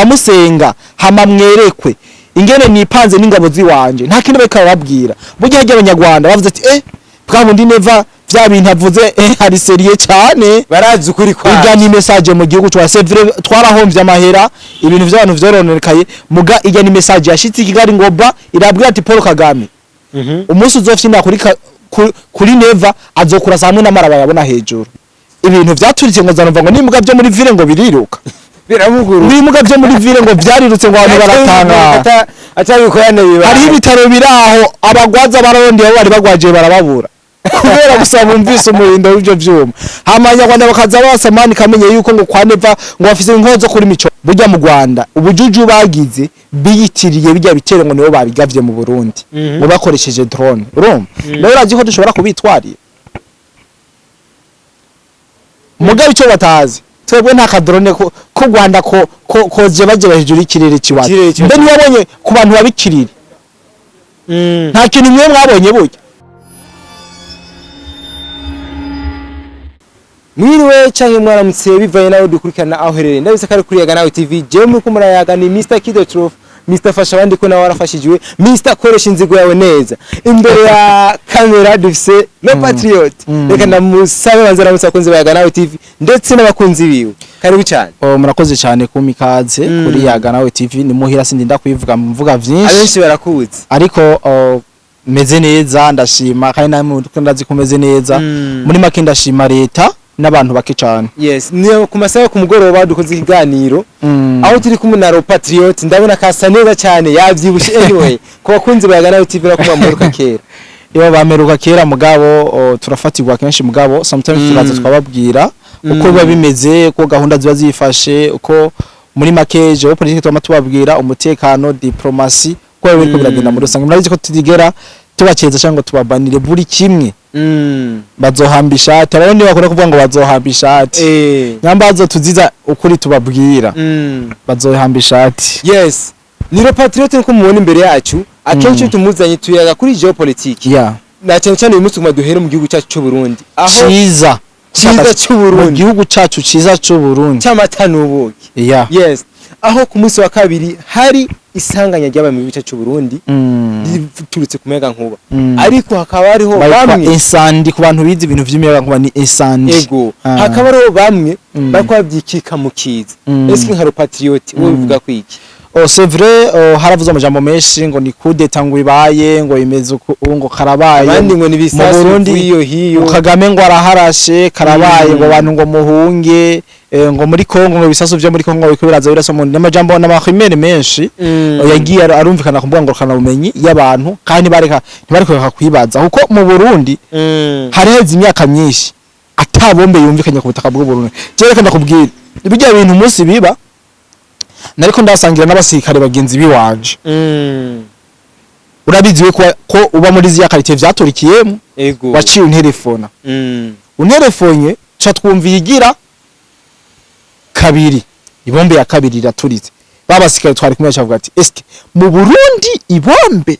mukamusenga hama mwerekwe ingene nipanze n'ingabo ziwanje nta kintu beka babwira burya hajya abanyarwanda bavuze ati bwa bundi Neva vya bintu avuze hari seriye cyane barazi ukuri kwa ijya ni message mu gihugu cya sevre twarahombye amahera ibintu by'abantu vyoronekaye muga ijya ni message yashitse Kigali ngoba irabwira ati Paul Kagame umunsi uzofyina kuri Neva azokurasa hamwe n'amaraba yabona hejuru ibintu vyaturitse ngo zanumva ngo nimuga byo muri vile ngo biriruka biramuguru nimuga byo muri vile ngo byarirutse ngo abantu baratanga atabikorane biba hari ibitaro biraho abagwaza barondeye bari bagwaje barababura kubera gusa bumvise umuhindo w'ibyo vyuma hamanya Rwanda bakaza basamani kamenye yuko ngo kwa Neva ngo bafise inkozo kuri mico burya mu Rwanda ubujuju bagize biyitiriye bijya bitero ngo nibo babigavye mu Burundi ngo bakoresheje drone urumva nawe urazi ko dushobora kubitwarira mugabe icyo batazi twebwe nta kadrone ko Rwanda ko je baje hejuru y'ikirere kiwacu mbe niyabonye ku bantu babikirira nta kintu mwe mwabonye burya mwiriwe canke mwaramutse bivaye nawe dukurikirana aho herere ndabise kare kuri Yaganawe TV je muri kumurayaga ni Mr Kid Truth Mr Fasha abandi ko nawe warafashijwe Mr koresha inzigo yawe neza imbere ya kamera dufise no patriot reka ndamusabe banza namusakunze ba Yaganawe TV ndetse n'abakunzi biwe karibu cyane murakoze cyane ku mikaze kuri Yaganawe TV ni muhira sindi ndakwivuga mvuga vyinshi abenshi barakuzi ariko meze neza ndashima kandi namwe ndazi kumeze neza muri make ndashima leta n'abantu bake cyane yes niyo ku masaha ku mugoroba dukoze ikiganiro aho turi kumwe na Patriot ndabona kasa neza cyane yavyibushe anyway ku bakunzi ba Yaganawe TV nakuma muruka kera iyo bameruka kera mugabo turafatirwa kenshi mugabo sometimes turaza twababwira uko biba bimeze ko gahunda ziba zifashe uko muri makeje o politiki twama tubabwira umutekano diplomasi ko biriko biragenda muri rusange murabizi ko tudigera tubakeza cyangwa tubabanire buri kimwe bazohambisha ati abarundi bakora kuvuga ngo bazohambisha ati nyambazo tuziza ukuri tubabwira bazohambisha ati yes ni Patriot ko mubona imbere yacu akenshi tumuzanye tuyaga kuri geopolitiki na cyane cyane uyu munsi kuma duhere mu gihugu cyacu cy'u Burundi aho ciza cy'u Burundi mu gihugu cyacu ciza cy'u Burundi cy'amatanubuki yes aho ku munsi wa kabiri hari isanganya ry'aba mu gihugu cy'u Burundi turutse kumega nkuba ariko hakaba ariho bamwe insandi ku bantu bizi ibintu vy'imiyaga nkuba ni insandi ego hakaba ariho bamwe bakwa byikika mu kiza eski nka Patriot wo bivuga kwiki c'est vrai haravuze amajambo menshi ngo ni kudeta ngo ibaye ngo imeze ngo karabaye abandi ngo ni bisasu hiyo hiyo Kagame ngo araharashe karabaye ngo abantu ngo muhunge ngo muri Kongo ngo bisasu byo muri Kongo biko biraza biraso mu n'amajambo n'amahimene menshi yagiye arumvikana kumbuga ngo kana bumenyi y'abantu kandi ntibariko kwibaza kuko mu Burundi hari heze imyaka myinshi atabombe yumvikanye ku butaka bw'u Burundi jerekana kubwira ibijya ibintu umunsi biba nariko ndasangira n'abasirikare bagenzi biwanje urabiziwe ko uba muri ziya karite vyaturikiyemo waciye unterefona unterefonye cha twumviye igira kabiri ibombe ya kabiri iraturitse babasirikare twari kumwe cyavuga ati eske mu Burundi ibombe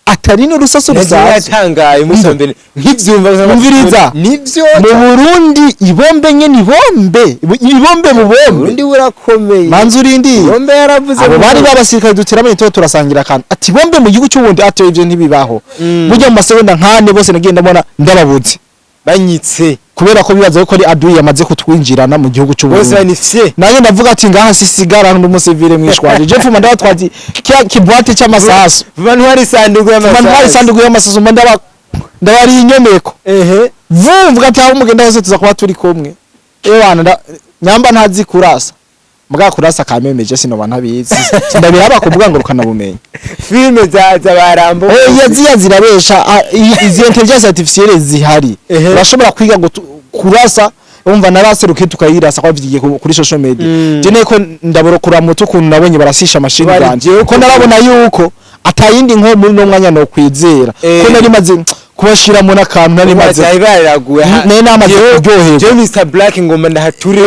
atari no rusaso ruzatangaye musondene nkivyumva umviriza nivyo mu Burundi ibombe nye ni ibombe mu bombe Burundi burakomeye manzurindi ibombe yaravuze abo bari babasirikare duteramo ito turasangira kandi ati ibombe mu gihugu cy'ubundi ato ivyo ntibibaho burya mu masegonda nkane bose nagenda mbona ndababuze banyitse kubera ko bibaza ko ari aduyi yamaze kutwinjirana mu gihugu cy'uburundi bose banifye naye ndavuga ati ngaha sisigara n'umusivile mwishwaje je fuma ndabatwazi kibwate cy'amasasu bantu hari sandugu y'amasasu ndabari inyomeko vumvuga ati aho mugenda hose tuza kuba turi kumwe wana nyamba ntazi kurasa muga kurasa kamemeje sino bantabizi ndabiraba kuvuga ngo rukana bumenyi filme za barambo yaziya zirabesha izi intelligence artificielle zihari bashobora kwiga ngo kurasa umva narase rukitu kayirasa kwavyigiye kuri social media je neko ndaborokura mutu kuntu nabonye barasisha machine gun ko narabona yuko atayindi nko muri no mwanya no kwizera ko nari maze kubashira mu nakantu nari maze ayibaraguye ne namaze kuryohera je Mr Black ngoma ndahature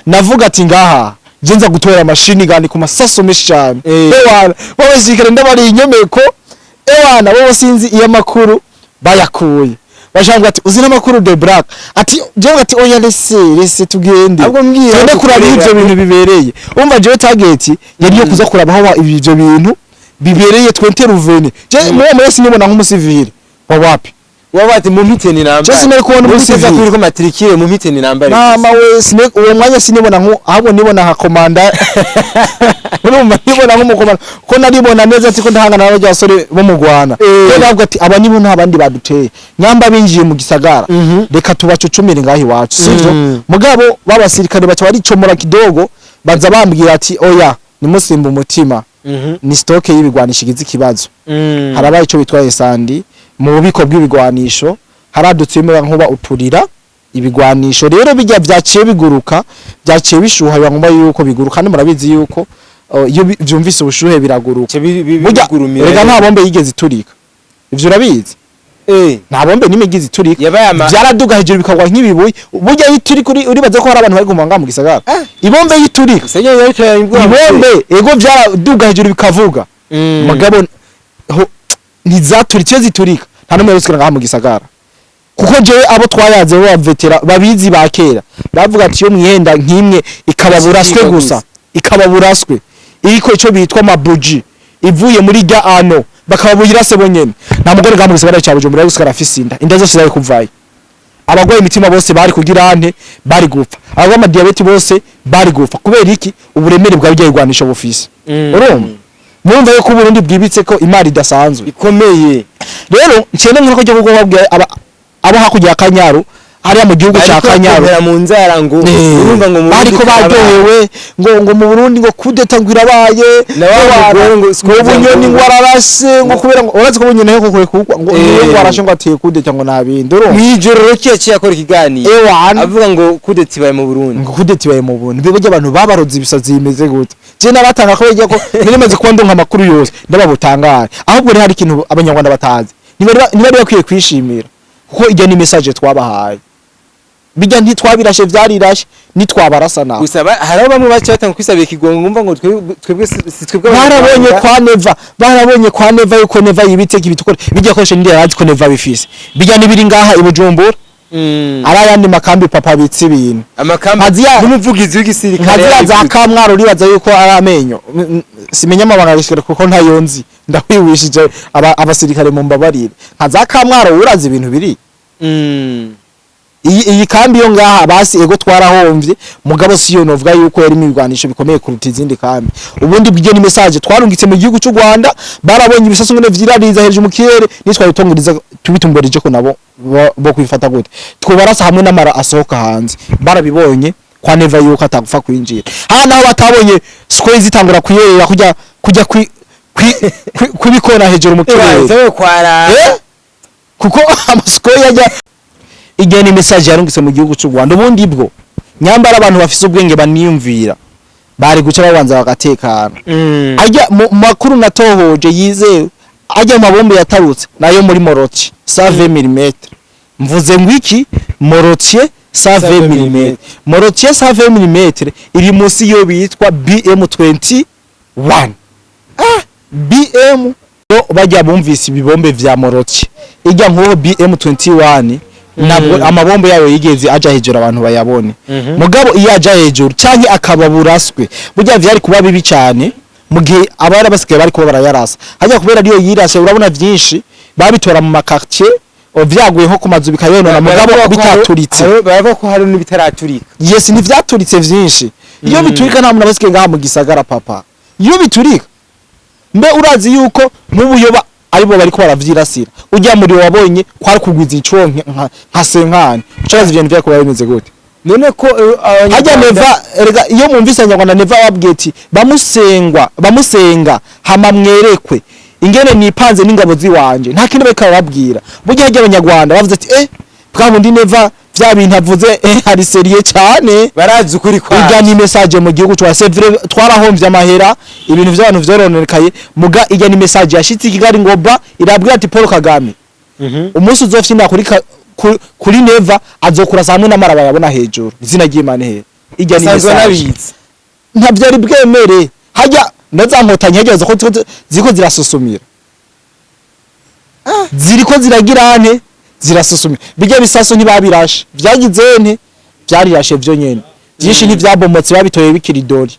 navuga ati ngaha jenza gutora machine gun ku masaso meshane ewana babashikira ndabari inyomeko ewana bo sinzi iya makuru bayakuye bashanga ati uzi n'amakuru de Black ati jewe ati oya lese tugende ahubwo mbwira tugende kuraba ivyo bintu bibereye umva jewe target yari yo kuza kuraba aho ivyo bintu bibereye twenteruvene je mwe mwese nibona nk'umusivile wapi wabati mu miteni namba je sinari kubona umusivile kuri ko matrikire mu miteni namba mama we sine uwo mwanya sinibona nko ahubwo nibona nka komanda urumva nibona nk'umukomanda ko naribona neza ati ko ndahangana n'abajyasore bo mu Rwanda ko bavuga ati aba nibo ntabandi baduteye nyamba binjiye mu gisagara reka tubacucumire ngahi wacu sivyo mugabo babasirikare baca baricomora kidogo baza bambwira ati oya nimusimba umutima ni stock y'ibigwanisho igize ikibazo harabaye ico bitwaye sandi mu bubiko bw'ibigwanisho haradutsemo nkuba uturira ibigwanisho rero bijya byaciye biguruka byaciye bishuha bangomba yuko biguruka kandi murabizi yuko iyo byumvise ubushuhe biraguruka bigurumira rega nta bombe yigeze iturika ivyo urabizi nta bombe nimigize iturika byaraduga hejuru bikagwa nk'ibibuye burya yiturika uribaze ko hari abantu bari gumanga mu gisagara ibombe yiturika ibombe ego byaraduga hejuru bikavuga mugabo ntizaturitse ziturika nta numwe rusikira ngaha mu gisagara kuko jewe abo twayaze bo bavetera babizi bakera bavuga ati yo mwihenda nkimwe ikababuraswe gusa ikababuraswe iriko ico bitwa mabuji ivuye muri rya ano bakababuyira se bonyene nta mugore ngaha mu gisagara cya Bujumbura gusikara afisinda inda zose zari kuvaye abagwaye imitima bose bari kugira ante bari gupfa abagwa ama diabete bose bari gupfa kubera iki uburemere bwa byayigwanisha bufise urumva mwumva yuko Burundi bwibitse ko imari idasanzwe ikomeye rero ncene nk'uko cyo kugo babwiye abo hakujya Akanyalu hariya mu gihugu cya Akanyalu mu nzara ngo urumva ngo mu ariko baryohewe ngo mu Burundi ngo kudeta ngwirabaye ngo bunyoni ngo ararashe ngo kubera ngo urazi ko bunyoni he kokore ngo ngo arashe ngo ateye kudeta ngo nabindi urumva mwijoro rokiye cyakora ikigani avuga ngo kudeta ibaye mu Burundi ngo kudeta ibaye mu Burundi bibuje abantu babaroze ibisazi bimeze gute je nabatanga ko yejye ko niremaze kwando nka makuru yose ndababutangara ahubwo hari ikintu abanyarwanda batazi niba bakwiye kwishimira kuko ijya ni message twabahaye bijya ntitwabirashe vyarirashe nitwabarasa naho gusaba hari bamwe bacatanga kwisabira kigongo ngumva ngo twebwe barabonye kwa Neva yuko Neva yibitse kibitukora bijya koresha ndi yazi ko Neva bifise bijya nibiri ngaha ibujumbura arayandi makambi papa bitse ibintu amakambi n'umuvugizi w'igisirikare haziya za kamwaro ribaza yuko ari amenyo simenya amabanga yishikira kuko ntayonzi ndahwiwishije abasirikare mu mbabarire haza kamwaro urazi ibintu biri iyi kambi yo ngaha basi ego twarahomvye mugabo siyo novuga yuko yari imigwanisho bikomeye kuruta izindi kambi ubundi bwije ni message twarungitse mu gihugu cy'u Rwanda barabonye ibisasu ngene vyirariza hejuru mu kirere nitwari tonguriza tubitumborije ko nabo bo kwifata gute twobarasa hamwe n'amara asohoka hanze barabibonye kwa Neva yuko atagufa kwinjira naho batabonye square zitangura kuyerera kujya kubikona hejuru mu kirere kuko amasiko yajya ijya ni message yarungitse mu gihugu cy'u Rwanda ubundi bwo nyambara abantu bafise ubwenge baniyumvira bari guca babanza bagatekana ajya makuru natohoje yizewe ajya mu mabombe yatarutse nayo muri Morotie 120 mm mvuze ngwiki Morotie 120 mm Morotie 120 mm iri munsi yo bitwa BM21 BM bajya bumvise ibibombe vya Morotie ijya nko BM21 nabwo amabombe yayo yigeze aja hejuru abantu bayabone mugabo iyo aja hejuru canke akababuraswe burya vyari kuba bibi cyane mu gihe abara basigaye bari kuba barayarasa hajya kubera ariyo yirashe urabona vyinshi babitora mu makartier vyaguye nko ku mazu bikayonona mugabo bitaturitse bava ko hari n'ibitaraturika yes ni vyaturitse vyinshi iyo biturika nta muntu abasigaye ngaha mu gisagara papa iyo biturika mbe urazi yuko nk'ubuyoba aribo bari ko baravyirasira ujya muri wabonye kwari kugwiza incuwo nka senkani ucaza ibintu bya kuba bimeze gute none ko hajya Neva erega iyo mumvise Nyarwanda Neva wabweti bamusenga hama mwerekwe ingene nipanze n'ingabo ziwanje nta kindi beka babwira burya hajya abanyarwanda bavuze ati bwa bundi Neva vya bintu avuze hari serie cyane barazi ukuri kwa ijya ni message mu gihugu cya Sevre twarahomvye amahera ibintu by'abantu vyoronekaye muga ijya ni message yashitse ikigali ngoba irabwira ati Paul Kagame umunsi uzofyina kuri Neva azokurasa hamwe n'amaraba yabona hejuru izina ry'Imana he ijya ni message ntavyari bwemere hajya nazankotanye hajya ziko zirasusumira ziriko ziragira ane zirasusumye bijya bisaso ntibabirashe byagize nte byarirashe byo nyene byinshi ntivyabomotse babitoye bikiridori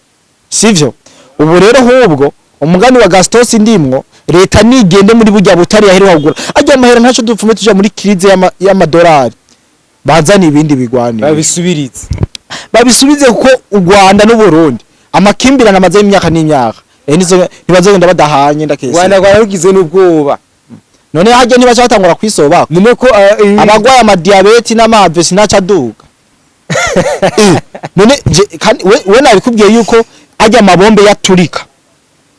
sivyo ubu rero hubwo umugani wa Gastos ndimwo leta nigende muri burya butari yaheruka kugura ajya amahera ntaco dupfume tuja muri krize y'amadolari bazana ibindi bigwanira babisubize kuko u Rwanda n'u Burundi amakimbirana amaze imyaka n'imyaka nizo ntibazogenda badahanye ndakese Rwanda rwarugize n'ubwoba none hajye nibaca batangura kwisoba none ko abagwaye amadiabete n'amave sinaca duga none we nabikubwiye yuko ajya amabombe yaturika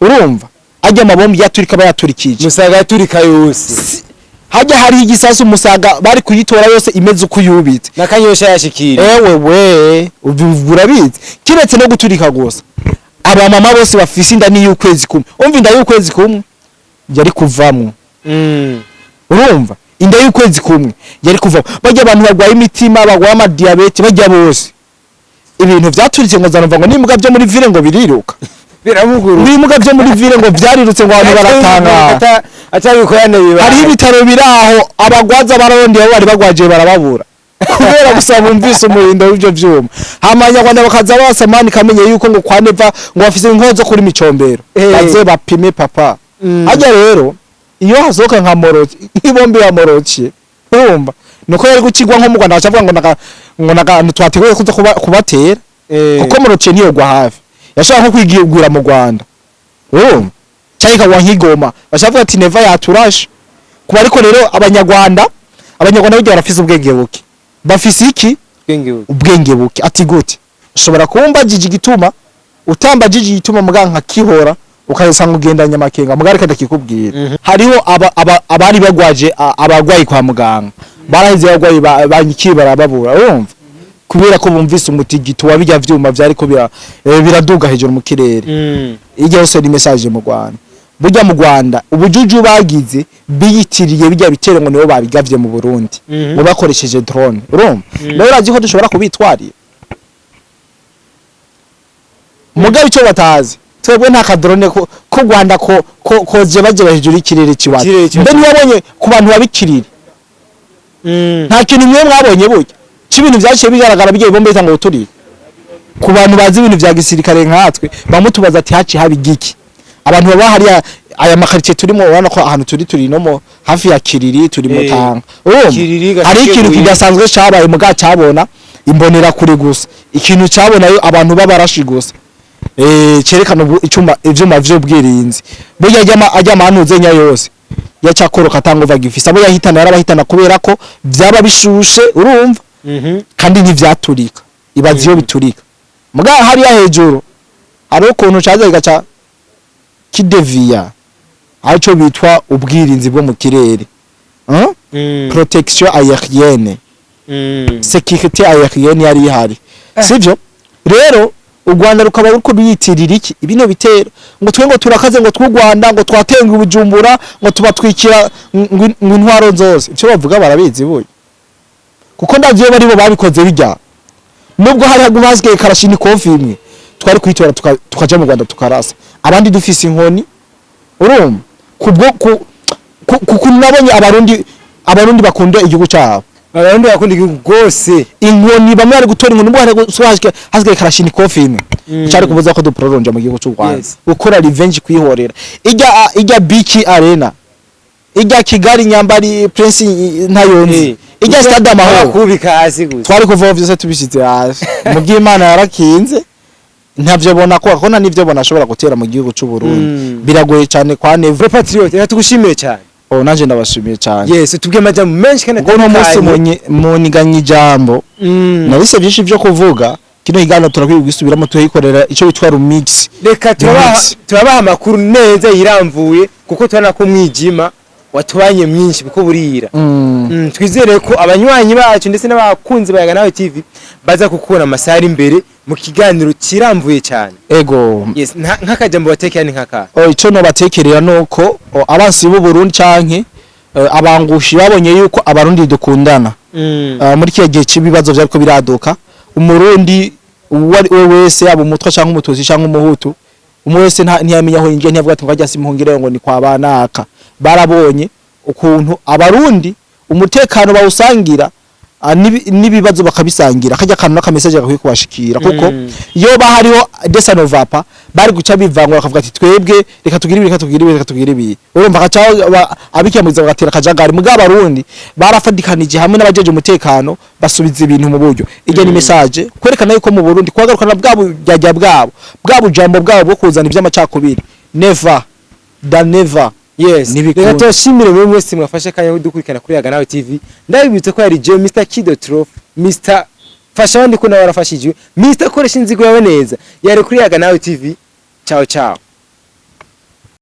urumva ajya amabombe yaturika bayaturikije musaga yaturika yose hajya hari igisasu musaga bari kuyitora yose imeze uko yubitse nakanyosha yashikira we urabizi kiretse no guturika gusa aba mama bose bafise inda ni y'ukwezi kumwe umva inda y'ukwezi kumwe yari kuvamwo urumva inda y'ukwezi kumwe yari kuvamwo bajya abantu bagwaye imitima bagwaye amadiabete bajya bose ibintu vyaturitse ngo zanumva ngo nimuga byo muri vile ngo biriruka biramuguru nimuga byo muri vile ngo vyarirutse ngo abantu baratanga atabikorane biba hari ibitaro biraho abagwaza barondeye bari bagwaje barababura kubera gusa bumvise umuhindo w'ivyo vyuma hamanya Rwanda bakaza basamani kamenye yuko ngo kwa Neva ngo bafise inkozo kuri micombero baze bapime papa ajya rero iyo hasohoka nka moroki nk'ibombe ya moroki urumva nuko yari gukigwa nko mu Rwanda bacavuga ngo nakantu twateguye kuza kubatera kuko moroki niyo gwa hafi yashaka nko kwigirira mu Rwanda urumva cyangwa wa nkigoma bacavuga ati Neva yaturashe kuba ariko rero abanyarwanda bijya barafise ubwenge buke bafise iki ubwenge buke ati gute ushobora kumba jiji gituma utamba jiji gituma muganka kihora ukayasanga ugendanya makenga mugari kada kikubwira hariho abari bagwaje abagwayi kwa muganga barahize abagwayi banyikiye barababura urumva kubera ko bumvise umutigito wabijya vyuma vyari ko biraduga hejuru mu kirere ijya yose ni message mu Rwanda burya mu Rwanda ubujuju bagize biyitiriye bijya bitero ngo nibo babigavye mu Burundi ngo bakoresheje drone urumva nawe urazi ko dushobora kubitwarira mugabe icyo batazi twebwe nta kadrone ko Rwanda ko je baje hejuru y'ikirere ciwacu mbe niyabonye ku bantu babikirira nta kintu mwe mwabonye burya cy'ibintu byaciye bigaragara bigiye bombe itanga uturire ku bantu bazi ibintu vya gisirikare nkatwe bamutubaza ati haci habigiki abantu baba hari aya makarice turimo ubona ko ahantu turi no hafi ya Kiriri turi mutanga hari ikintu kidasanzwe cyabaye muga cyabona imbonera kuri gusa ikintu cyabona yo abantu babarashi gusa cerekana ivyuma vy'ubwirinzi burya ajya manuze nya yose yacyakoroka tangova gifisa abo yahitana yarabahitana kubera ko byaba bishushe urumva kandi ntivyaturika ibazi yo biturika muga hari ya hejuru hari ukuntu caza igaca kideviya aco bitwa ubwirinzi bwo mu kirere protection aérienne sécurité aérienne yari ihari sivyo rero u Rwanda rukaba ruko ruyitirira iki ibino bitero ngo twengo turakaze ngo tw'u Rwanda ngo twatenga ubujumbura ngo tubatwikira ngo intwaro zose icyo bavuga barabizi buye kuko ndavyo bari bo babikoze bijya nubwo hari hagumazwe karashini confirmé twari kwitora tukaja mu Rwanda tukarasa abandi dufise inkoni urumva kubwo nabonye abarundi bakunda igihugu cyabo abarundi bakunda igihugu gose inkoni bamwe ari gutora inkoni bwo hasike karashini confirme cyari kubuza ko duproronje mu gihugu cy'u Rwanda ukora revenge kwihorera ijya Biki Arena ijya Kigali Nyambari Prince Ntayonzi ijya Stade Amahoro kubika hasi gusa twari kuva vyose tubishitse hasi mu bw'Imana yarakinze ntavyo bona ko na nivyo bona ashobora gutera mu gihugu cy'u Burundi biragoye cyane kwa Neva patriot yatugushimiye cyane nanje ndabashimiye cyane yes tubwiye amajambo menshi kandi ngo no munsi muniganye ijambo nabise byinshi byo kuvuga kino higano turakwibwisubiramo tuyikorera ico bitwa remix reka turabaha amakuru neza yiramvuye kuko tubona ko mwijima watubanye mwinshi biko burira twizere ko abanywanyi bacu ndetse n'abakunzi bayaga nawe TV baza kukubona amasari imbere mu kiganiro kiramvuye cyane ego yes nk'akajambo batekera ni nkaka ico no batekerera nuko abansi b'u Burundi canke abangushi babonye yuko abarundi dukundana muri kiye gihe cibibazo byariko biraduka umurundi we wese abo mutwa canke umutuzi canke umuhutu umwese ntiyamenya aho yinjiye ntiyavuga ati ngajya simuhungire ngo ni kwa banaka barabonye ukuntu abarundi umutekano bawusangira nibibazo bakabisangira kajya kantu naka message gakwiye kubashikira kuko iyo bahariho desanovapa bari guca bivangwa bakavuga ati twebwe reka tugire ibi urumva kaca abikiyamuza bagatera kajagari mugabo abarundi barafadikanije hamwe n'abajeje umutekano basubiza ibintu mu buryo ijya ni message kwerekana yuko mu Burundi kwagarukana bwabo jambo bwabo bwo kuzana iby'amacakubiri never yes reka tubashimire muri mwese mwafashe kanya dukurikirana kuri Yaganawe TV ndabibutse ko yari je Mr Kido Trof Mr fasha abandi ko nawe warafashijwe Mr koresha inzigo yawe neza yari kuri Yaganawe TV ciao